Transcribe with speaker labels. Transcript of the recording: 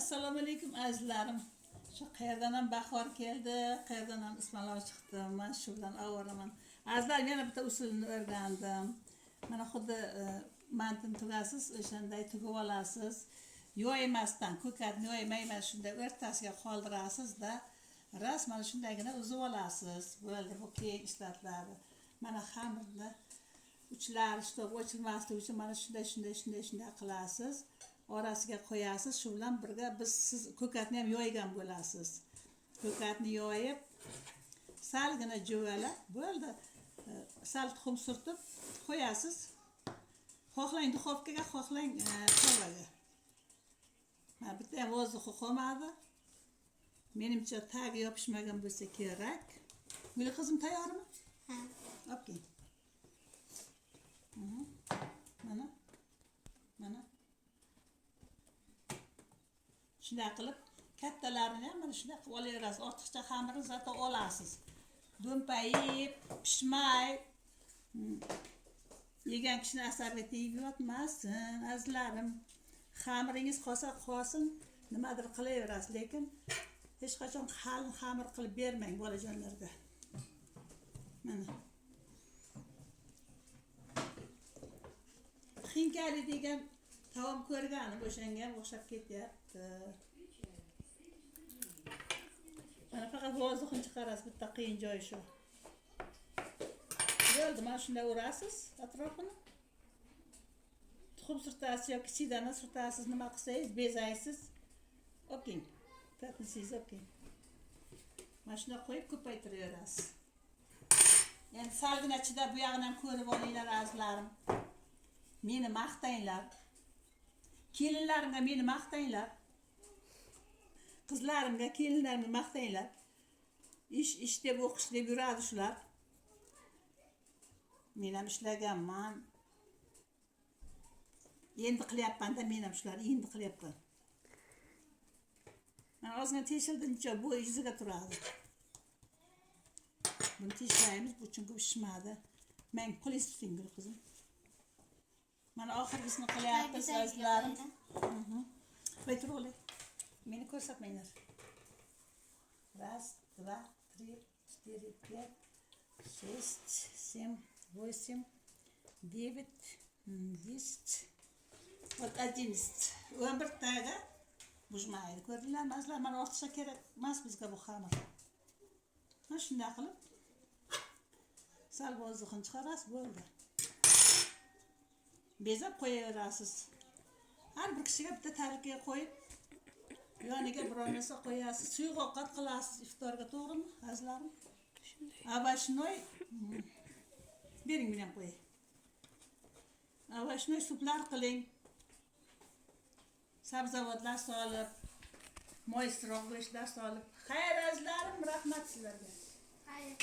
Speaker 1: Assalomu alaykum azizlarim. Shu qayerdan bahor keldi, qayerdan ismalov chiqdi. Men shu bilan ovoraman. Azizlarim, yana bitta usulni o'rgandim. Mana xuddi mantin tugasiz, o'shanday tugib olasiz. Yoymasdan, ko'katni yoymayman, shunday o'rtasiga qoldirasiz-da, ras mana shundaygina uzib olasiz. Bo'ldi, bu keyin ishlatiladi. Mana xamirni uchlari shtob ochilmasligi uchun mana shunday qilasiz. Orasiga qo'yasiz. Shu bilan birga siz ko'katni ham yoygan bo'lasiz. Ko'katni yoyib, salgina juvalab, bo'ldi. Sal tuxum surtib qo'yasiz. Xohlang duxovkaga, xohlang tovaga. Mana bitta ham vozdixi qolmadi. Menimcha tagi yopishmagan bo'lsa kerak. Guli qizim tayyormi?
Speaker 2: Ha.
Speaker 1: Okey. Mana. Shunday qilib, kattalarini ham mana shunday qilib olaverasiz. Ortiqcha xamirni zato olasiz. Do'mpayib, pishmay, yegan kishini asabiga tegib yotmasin, azizlarim. Xamiringiz qolsa qolsin, nimadir qilaverasiz, lekin hech qachon qalin xamir qilib bermang bolajonlarga. Mana. Xinkali degan taom ko'rganim, o'shanga ham o'xshab ketyapti. Mana faqat vozdixini chiqarasiz, bitta qiyin joyi shu. Bo'ldi, mana shunday urasiz atrofini. Tuxum surtasiz yoki chidana surtasiz, nima qilsangiz, bezaysiz. Okey. Tatmisiz, okey. Mana shunday qo'yib ko'paytiraverasiz. Endi salgina chidab bu yog'ini ham ko'rib olinglar azizlarim. Meni maqtanglar. Kelinlarimga meni maqtanglar. Qizlarimga, kelinlarimga maqtanglar. Ish deb o'qish deb yuradi shular. Men ham ishlaganman. Endi qilyapman-da, men ham shular endi qilyapman. Mana ozgina teshildimcha bu yuziga turadi. Buni teshlaymiz, bu chunki pishmadi. Men qo'lingiz tuting qizim. Mana oxirgisini qilyapmiz azizlarim. Qo'ytirib meni ko'rsatmanglar. 1, 2, 3, 4, 5, 6, 7, 8, 9, 10. Вот 11. 11 taga bujmaydi. Ko'rdinglarmi azizlar? Mana ortiqcha kerak emas bizga bu xamir. Mana shunday qilib sal vozdixini chiqarasiz, bo'ldi. Bezab qo'yaverasiz. Har bir kishiga bitta tarkiga qo'yib, yoniga biror narsa qo'yasiz. Suyuq ovqat qilasiz iftorga, to'g'rimi, azizlarim? Avashnoy bering, men ham qo'yay. Avashnoy suplar qiling. Sabzavotlar solib, moystroq go'shtlar solib. Xayr azizlarim, rahmat sizlarga.
Speaker 2: Xayr.